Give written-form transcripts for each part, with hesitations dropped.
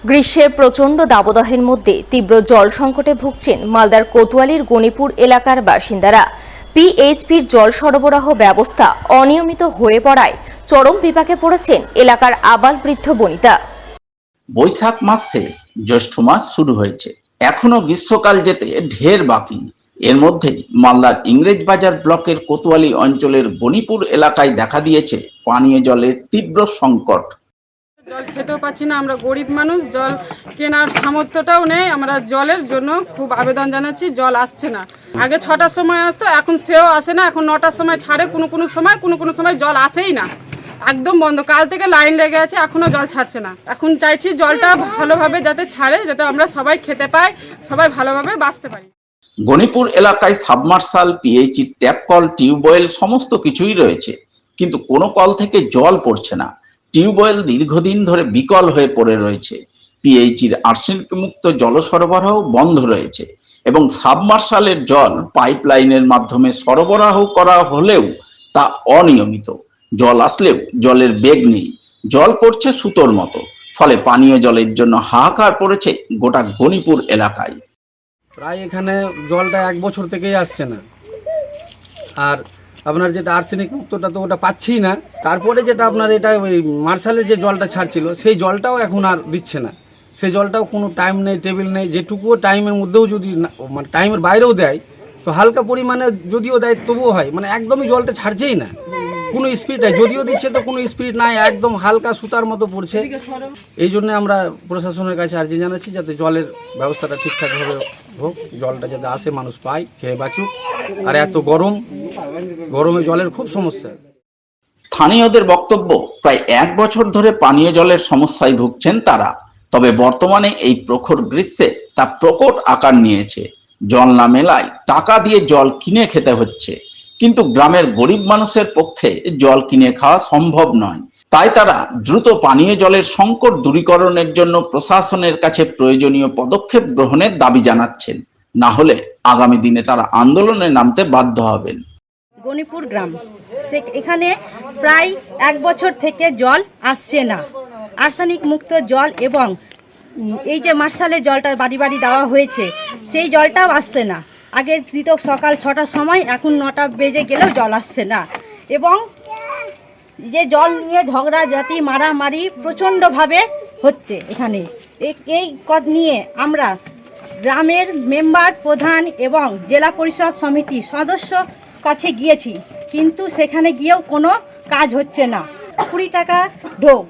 গ্রীষ্মের প্রচণ্ড দাবদাহের মধ্যে তীব্র জল সংকটে ভুগছেন মালদার কোতোয়ালির গণিপুর এলাকার বাসিন্দারা। পিএইচপির জল সরবরাহ ব্যবস্থা অনিয়মিত হয়ে পড়ায় চরম বিপাকে পড়েছেন এলাকার আবাল-বৃদ্ধ বনিতা। বৈশাখ মাস শেষ, জ্যৈষ্ঠ মাস শুরু হয়েছে, এখনো গ্রীষ্মকাল যেতে ঢের বাকি। এর মধ্যেই মালদার ইংরেজবাজার ব্লকের কোতোয়ালি অঞ্চলের গণিপুর এলাকায় দেখা দিয়েছে পানীয় জলের তীব্র সংকট। জল খেতেও পাচ্ছি না, আমরা গরিব মানুষ, জল কেনার সামর্থ্যটাও নেই। আমরা জলের জন্য খুব আবেদন জানাচ্ছি, জল আসছে না। আগে 6টার সময় আসতো, এখন সেও আসে না। এখন 9টার সময় ছাড়ে, কোনো সময় জল আসেই না, একদম বন্ধ। কাল থেকে লাইন লেগে আছে, এখনো জল ছাড়ছে না। এখন চাইছি জলটা ভালোভাবে যাতে ছাড়ে, যাতে আমরা সবাই খেতে পাই, সবাই ভালোভাবে বাঁচতে পারি। গণিপুর এলাকায় সাবমার্শাল, পিএইচি, ট্যাপ কল, টিউবওয়েল সমস্ত কিছুই রয়েছে, কিন্তু কোনো কল থেকে জল পড়ছে না। টিউবওয়েল দীর্ঘদিন ধরে বিকল হয়ে পড়ে রয়েছে। পিএইচির আর্সেনিক মুক্ত জল সরবরাহ বন্ধ রয়েছে এবং সাবমার্শালের জল পাইপলাইনের মাধ্যমে সরবরাহ করা হলেও তা অনিয়মিত। জল আসলেও জলের বেগ নেই, জল পড়ছে সুতোর মতো। ফলে পানীয় জলের জন্য হাহাকার পড়েছে গোটা গণিপুর এলাকায়। প্রায় এখানে জলটা 1 বছর থেকেই আসছে না। আর আপনার যেটা আর্সেনিক মুক্তটা তো ওটা পাচ্ছি না। তারপরে যেটা আপনার এটা ওই মার্শালের যে জলটা ছাড়ছিল, সেই জলটাও এখন আর দিচ্ছে না। সেই জলটাও কোনো টাইম নেই, টেবিল নেই। যেটুকুও টাইমের মধ্যেও যদি মানে টাইমের বাইরেও দেয়, তো হালকা পরিমাণে যদিও দেয় তবুও হয়, মানে একদমই জলটা ছাড়ছেই না। কোনো স্পিড নাই, যদিও দিচ্ছে তো কোনো স্পিড নাই, একদম হালকা সুতার মতো পড়ছে। এই জন্য আমরা প্রশাসনের কাছে আর্জি জানাচ্ছি যাতে জলের ব্যবস্থাটা ঠিকঠাকভাবে হোক, জলটা যাতে আসে, মানুষ পায়, খেয়ে বাঁচুক। আর এত গরমে জলের খুব সমস্যা। স্থানীয়দের বক্তব্য, প্রায় 1 বছর ধরে পানীয় জলের সমস্যায় ভুগছেন তারা। তবে বর্তমানে এই প্রখর গ্রীষ্মে তা প্রকট আকার নিয়েছে। জল না মেলায় টাকা দিয়ে জল কিনে খেতে হচ্ছে, কিন্তু গ্রামের গরিব মানুষের পক্ষে জল কিনে খাওয়া সম্ভব নয়। তাই তারা দ্রুত পানীয় জলের সংকট দূরীকরণের জন্য প্রশাসনের কাছে প্রয়োজনীয় পদক্ষেপ গ্রহণের দাবি জানাচ্ছেন। না হলে আগামী দিনে তারা আন্দোলনে নামতে বাধ্য হবেন। গণিপুর গ্রাম, এখানে প্রায় 1 বছর থেকে জল আসছে না। আর্সেনিক মুক্ত জল এবং এই যে মার্শালের জলটা বাড়ি বাড়ি দেওয়া হয়েছে, সেই জলটাও আসছে না। আগে দিত সকাল 6টার সময়, এখন 9টা বেজে গেলেও জল আসছে না। এবং যে জল নিয়ে ঝগড়াঝাটি, মারামারি প্রচণ্ডভাবে হচ্ছে এখানে। এই কদ নিয়ে আমরা গ্রামের মেম্বার, প্রধান এবং জেলা পরিষদ সমিতি সদস্য কাছে গিয়েছি, কিন্তু সেখানে গিয়েও কোনো কাজ হচ্ছে না। 20 টাকা ঢোক,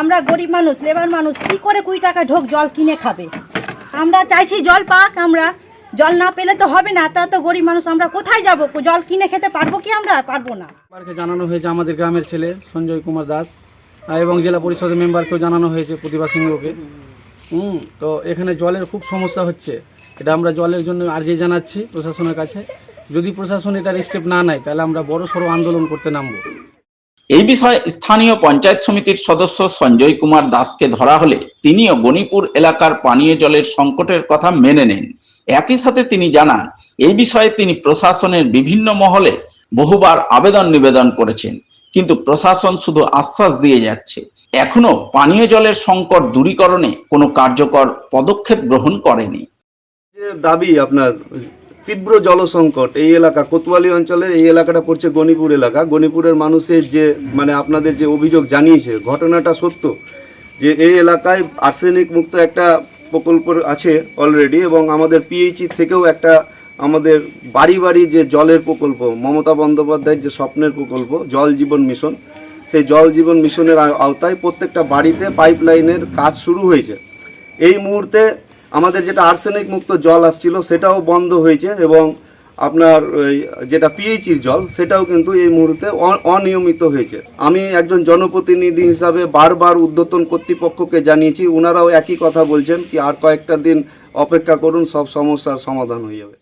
আমরা গরিব মানুষ, লেবার মানুষ, কী করে 20 টাকা ঢোক জল কিনে খাবে? আমরা চাইছি জল পাক। আমরা জল না পেলে তো হবে না, তা তো গরিব মানুষ আমরা কোথায় যাব? জল কিনে খেতে পারবো কি? আমরা পারবো না। মেম্বারকে জানানো হয়েছে, আমাদের গ্রামের ছেলে সঞ্জয় কুমার দাস, এবং জেলা পরিষদের মেম্বারকেও জানানো হয়েছে, প্রতিভা সিংহকে। তো এখানে জলের খুব সমস্যা হচ্ছে। এটা আমরা জলের জন্য আর্জি জানাচ্ছি প্রশাসনের কাছে। যদি প্রশাসন এটার স্টেপ না নেয়, তাহলে আমরা বড়সড় আন্দোলন করতে নামবো। এই বিষয়ে স্থানীয় পঞ্চায়েত সমিতির সদস্য সঞ্জয় কুমার দাসকে ধরা হলে তিনিও গণিপুর এলাকার পানীয় জলের সংকটের কথা মেনে নেন। একই সাথে তিনি জানান, এই বিষয়ে তিনি প্রশাসনের বিভিন্ন মহলে বহুবার আবেদন নিবেদন করেছেন, কিন্তু প্রশাসন শুধু আশ্বাস দিয়ে যাচ্ছে। এখনো পানীয় জলের সংকট দূরীকরণে কোনো কার্যকর পদক্ষেপ গ্রহণ করেনি। যে দাবি আপনার তীব্র জলসংকট এই এলাকা, কোতোয়ালি অঞ্চলের এই এলাকাটা পড়ছে গণিপুর এলাকা। গণিপুরের মানুষের যে মানে আপনাদের যে অভিযোগ জানিয়েছে, ঘটনাটা সত্য যে এই এলাকায় আর্সেনিক মুক্ত একটা প্রকল্প আছে অলরেডি, এবং আমাদের পিএইচি থেকেও একটা আমাদের বাড়ি বাড়ি যে জলের প্রকল্প, মমতা বন্দ্যোপাধ্যায়ের যে স্বপ্নের প্রকল্প জল জীবন মিশন, সেই জল জীবন মিশনের আওতায় প্রত্যেকটা বাড়িতে পাইপলাইনের কাজ শুরু হয়েছে। এই মুহূর্তে আমাদের যেটা আর্সেনিক মুক্ত জল আসছিল সেটাও বন্ধ হয়েছে, এবং আপনার যেটা পিএইচির জল সেটাও কিন্তু এই মুহূর্তে অনিয়মিত হয়েছে। আমি একজন জনপ্রতিনিধি হিসাবে বারবার ঊর্ধ্বতন কর্তৃপক্ষকে জানিয়েছি, ওনারাও একই কথা বলছেন কি আর কয়েকটা দিন অপেক্ষা করুন, সব সমস্যার সমাধান হয়ে যাবে।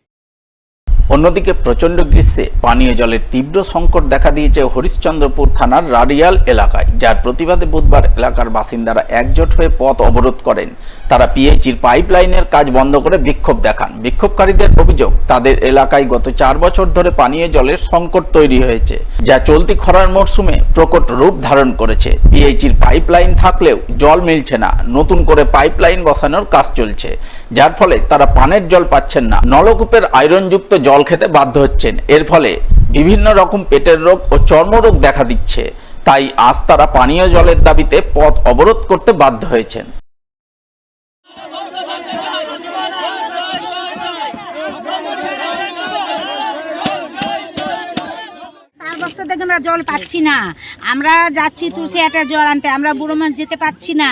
অন্যদিকে প্রচণ্ড গ্রীষ্মে পানীয় জলের তীব্র সংকট দেখা দিয়েছে হরিশ্চন্দ্রপুর থানার রাড়িয়াল এলাকায়, যার প্রতিবাদে বুধবার এলাকার বাসিন্দারা একজোট হয়ে পথ অবরোধ করেন। তারা পিএইচির পাইপলাইনের কাজ বন্ধ করে বিক্ষোভ দেখান। বিক্ষোভকারীদের অভিযোগ, তাদের এলাকায় গত 4 বছর ধরে পানীয় জলের সংকট তৈরি হয়েছে, যা চলতি খরার মরশুমে প্রকট রূপ ধারণ করেছে। পিএইচির পাইপলাইন থাকলেও জল মিলছে না, নতুন করে পাইপলাইন বসানোর কাজ চলছে, যার ফলে তারা পানের জল পাচ্ছেন না, নলকূপের আয়রনযুক্ত জল খেতে বাধ্য হচ্ছেন। এর ফলে বিভিন্ন রকম পেটের রোগ ও চর্মরোগ দেখা দিচ্ছে। তাই আজ তারা পানীয় জলের দাবিতে পথ অবরোধ করতে বাধ্য হয়েছেন। 4 বছর থেকে আমরা জল পাচ্ছি না। আমরা যাচ্ছি তুলসিহাটা জল আনতে, আমরা বুড়ো মানুষ যেতে পাচ্ছি না।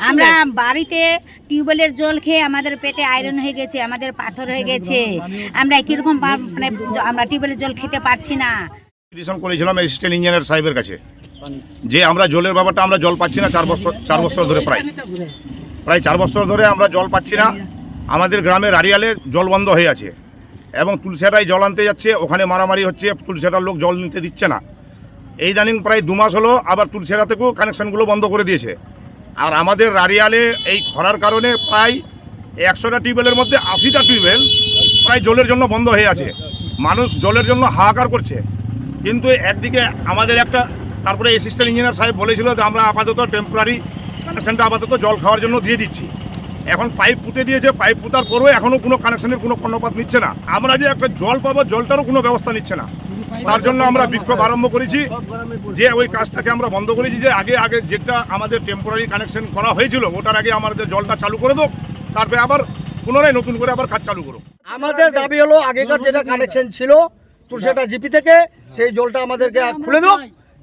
আমরা বাড়িতে টিউবওয়েলের জল খেয়ে আমাদের পেটে আয়রন হয়ে গেছে, আমাদের পাথর হয়ে গেছে। আমরা কিরকম মানে আমরা টিউবওয়েলের জল খেতে পারছি না। পিটিশন করেছিলাম অ্যাসিস্ট্যান্ট ইঞ্জিনিয়ার সাহেবের কাছে যে আমরা জলের ব্যাপারটা আমরা জল পাচ্ছি না 4 বছর ধরে, প্রায় 4 বছর ধরে আমরা জল পাচ্ছি না। আমাদের গ্রামে রাড়িয়ালে জল বন্ধ হয়ে আছে এবং তুলসিহাটায় জল আনতে যাচ্ছে, ওখানে মারামারি হচ্ছে, তুলসিহাটার লোক জল নিতে দিচ্ছে না। এই জানিং প্রায় 2 মাস হলো আবার তুলসিহাটা থেকেও কানেকশানগুলো বন্ধ করে দিয়েছে। আর আমাদের রাড়িয়ালে এই খরার কারণে প্রায় 100টা টিউবওয়েলের মধ্যে 80টা টিউবওয়েল প্রায় জলের জন্য বন্ধ হয়ে আছে। মানুষ জলের জন্য হাহাকার করছে। কিন্তু একদিকে আমাদের তারপরে অ্যাসিস্ট্যান্ট ইঞ্জিনিয়ার সাহেব বলেছিল যে আমরা আপাতত টেম্পোরারি কানেকশানটা আপাতত জল খাওয়ার জন্য দিয়ে দিচ্ছি। এখন পাইপ পুঁতে দিয়েছে, পাইপ পুঁতার পরেও এখনও কোনো কানেকশানের কোনো কর্ণপাত নিচ্ছে না। আমরা যে একটা জল পাবো, জলটারও কোনো ব্যবস্থা নিচ্ছে না। তার জন্য আমরা বিক্ষোভ আরম্ভ করেছি, যে ওই কাজটাকে আমরা বন্ধ করেছি, যে আগে যেটা আমাদের টেম্পোরারি কানেকশন করা হয়েছিল ওটার আগে আমাদের জলটা চালু করে দেবো, তারপরে আবার পুনরায় নতুন করে আবার কাজ চালু করো। আমাদের দাবি হলো আগেকার যেটা কানেকশন ছিল তুলসিহাটা জিপি থেকে, সেই জলটা আমাদেরকে খুলে দাও,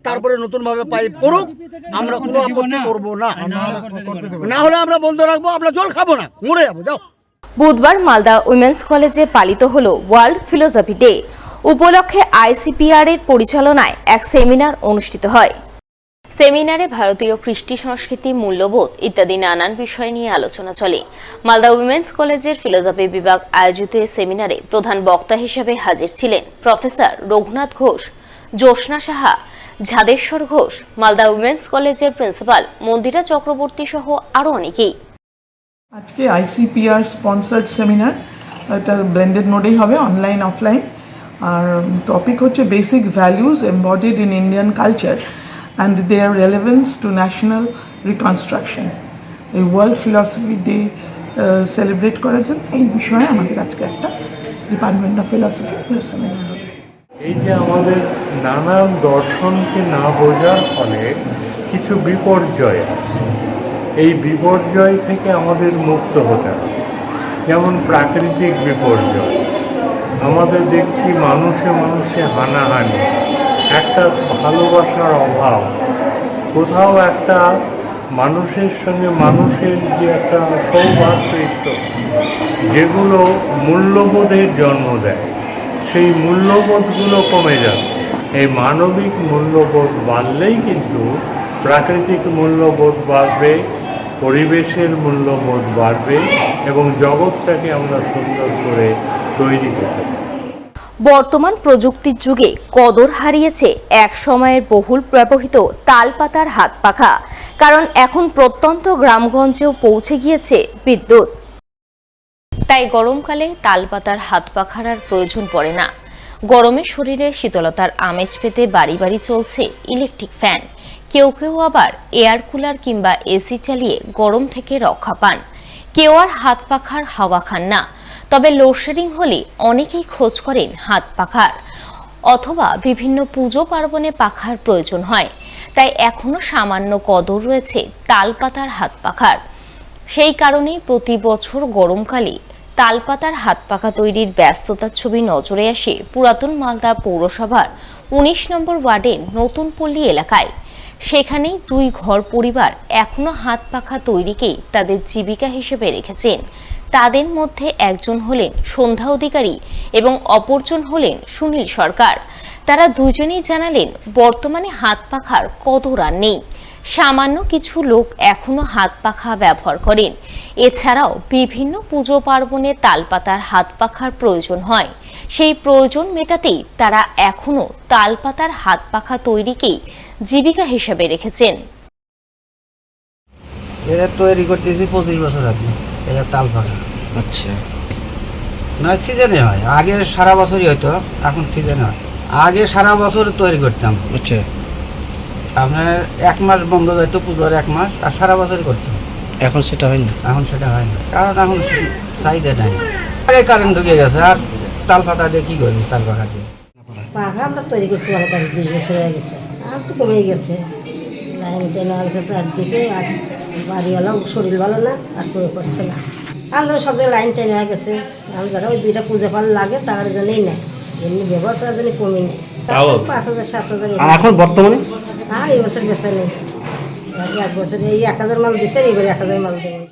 তারপরে নতুনভাবে পাইপ করুক। আমরা কোনো আপত্তি করবো না, না হলে আমরা বন্ধ রাখবো, আমরা জল খাবো না, মরে যাবো। যাও। বুধবার মালদা উইমেন্স কলেজে পালিত হলো ওয়ার্ল্ড ফিলোসফি ডে। উপলক্ষে আইসিপিআর এর পরিচালনায় এক সেমিনার অনুষ্ঠিত হয়। সেমিনারে ভারতীয় কৃষ্টি সংস্কৃতি, মূল্যবোধ ইত্যাদি নানান বিষয় নিয়ে আলোচনা চলে। মালদা উইমেন্স কলেজের ফিলোসফি বিভাগ আয়োজিত এই সেমিনারে প্রধান বক্তা হিসেবে হাজির ছিলেন প্রফেসর রঘুনাথ ঘোষ, জ্যোৎস্না সাহা, ঝাদেশ্বর ঘোষ, মালদা উইমেন্স কলেজের প্রিন্সিপাল মন্দিরা চক্রবর্তী সহ আরও অনেকেই। আজকে আইসিপিআর স্পন্সার্ড সেমিনার, এটা ব্লেন্ডেড মোডেই হবে, অনলাইন অফলাইন। আর টপিক হচ্ছে basic values embedded in Indian culture and their relevance to national reconstruction. এই ওয়ার্ল্ড ফিলসফি ডে সেলিব্রেট করার জন্য এই বিষয়ে আমাদের আজকে একটা ডিপার্টমেন্ট অফ ফিলসফি সেমিনার হবে। এই যে আমাদের নানান দর্শনকে না বোঝার ফলে কিছু বিপর্যয় আসছে, এই বিপর্যয় থেকে আমাদের মুক্ত হতে হবে। যেমন প্রাকৃতিক বিপর্যয়, আমাদের দেখছি মানুষে মানুষে হানাহানি, একটা ভালোবাসার অভাব, কোথাও একটা মানুষের সঙ্গে মানুষের যে একটা সৌভাতৃত্ব, যেগুলো মূল্যবোধের জন্ম দেয়, সেই মূল্যবোধগুলো কমে যাচ্ছে। এই মানবিক মূল্যবোধ বাড়লেই কিন্তু প্রাকৃতিক মূল্যবোধ বাড়বে, পরিবেশের মূল্যবোধ বাড়বে এবং জগৎটাকে আমরা সুন্দর করে তৈরি করতে পারি। বর্তমান প্রযুক্তির যুগে কদর হারিয়েছে এক সময়ের বহুল ব্যবহৃত তালপাতার হাত পাখা, কারণ এখন প্রত্যন্ত গ্রামগঞ্জেও পৌঁছে গিয়েছে বিদ্যুৎ। তাই গরমকালে তালপাতার হাত পাখার আর প্রয়োজন পড়ে না। গরমে শরীরে শীতলতার আমেজ পেতে বাড়ি বাড়ি চলছে ইলেকট্রিক ফ্যান। কেউ কেউ আবার এয়ার কুলার কিংবা এসি চালিয়ে গরম থেকে রক্ষা পান। কেউ আর হাত পাখার হাওয়া খান না। তবে লোডশেডিং হলে অনেকেই খোঁজ করেন হাত পাখার, অথবা বিভিন্ন পুজো পার্বণে পাখার প্রয়োজন হয়। তাই এখনো সামান্য কদর রয়েছে তালপাতার হাত পাখার। সেই কারণেই প্রতি বছর গরমকালে তালপাতার হাত পাখা তৈরির ব্যস্ততার ছবি নজরে আসে পুরাতন মালদা পৌরসভার 19 নম্বর ওয়ার্ডের নতুন পল্লী এলাকায়। সেখানেই 2 ঘর পরিবার এখনো হাত পাখা তৈরিকেই তাদের জীবিকা হিসেবে রেখেছেন। তাদের মধ্যে একজন হলেন সন্ধ্যা অধিকারী এবং অপরজন হলেন সুনীল সরকার। তারা দুজনেই জানালেন বর্তমানে হাত পাখার কদর আর নেই। সামান্য কিছু লোক এখনো হাত পাখা ব্যবহার করেন। এছাড়াও বিভিন্ন পুজো পার্বণে তালপাতার হাত পাখার প্রয়োজন হয়। সেই প্রয়োজন মেটাতেই তারা এখনো তালপাতার হাত পাখা তৈরিকেই জীবিকা হিসেবে রেখেছেন। এটা তৈরি করতেছি 25 বছর আগে। এটা তাল পাখা। আচ্ছা, না সিজনে হয়, আগে সারা বছরই হয়তো, এখন সিজনে হয়। আগে সারা বছর তৈরি করতাম। আচ্ছা, আপনার 1 মাস বন্ধ যেত, পুজোর 1 মাস, আর সারা বছরই করতাম। এখন সেটা হয় না। এখন সেটা হয় না, কারণ এখন চাহিদা নাই। আগে কারেন্ট ঢুকে গেছে, আর তাল পাতা দিয়ে কী করবি? তাল পাখা দিয়ে পাখা আমরা তৈরি করছি অনেক আগে, 2 বছর হয়ে গেছে, আর তো কমেই গেছে। লাইন টেনে গেছে চারদিকে, আর বাড়িওয়ালাও শরীর ভালো না, আর করে করছে না। আমরা সব জায়গায় লাইন টেনে হয়ে গেছে। আমি যারা ওই 2টা পূজা পাল লাগে তার জন্যই নেয়, এমনি ব্যবহার করার জন্য কমই নেয়। 5,000 7,000। এখন বর্তমানে আর এই বছর বেচা নেই। 1 বছর এই 1,000 মাল দিচ্ছে, এবারে 1,000 মাল দেবে।